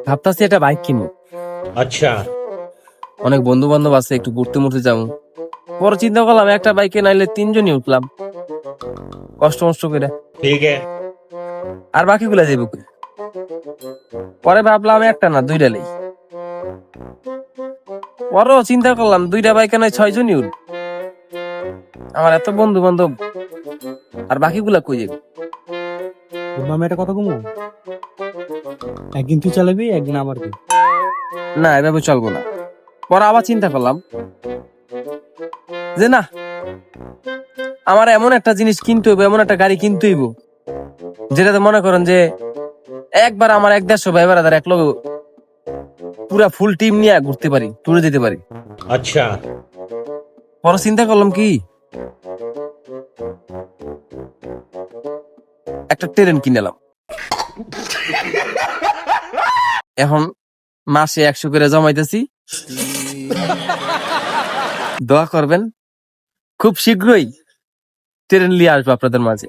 ভাবতাছি একটা বাইক কিনবো। अच्छा। অনেক বন্ধু বান্ধব আছে, একটু ঘুরতে মুড়তে যাবো। পরে চিন্তা করলাম একটা বাইকে নাইলে তিনজনই উঠলাম, কষ্ট মষ্ট করে। ठीक है। আর বাকিগুলা যাবো কই? পরে ভাবলাম একটা না দুইটা নেই। পরেও চিন্তা করলাম দুইটা বাইকে নয় 6 জনই উঠ। আমার এত বন্ধু বান্ধব, আর বাকিগুলা কই যাবে? বন্ধু আমি একটা কথা কমু, একদিন তুই চালাবি একদিন আমার দিন। না, এভাবে চলবো না। পরে আবার চিন্তা করলাম যে না, আমার এমন একটা জিনিস কিনতে হইব, এমন একটা গাড়ি কিনতে হইব যেটাতে মনে করেন যে একবার আমার 1-150 ভাই বেড়াদার এক লগে পুরা ফুল টিম নিয়ে ঘুরতে পারি, ট্যুরে যেতে পারি। अच्छा। পরে চিন্তা করলাম কি, একটা ট্রেন কিনলাম। এখন মাসে 100 করে জমাইতেছি। দোয়া করবেন, খুব শীঘ্রই ট্রেন নিয়ে আসবো আপনাদের মাঝে।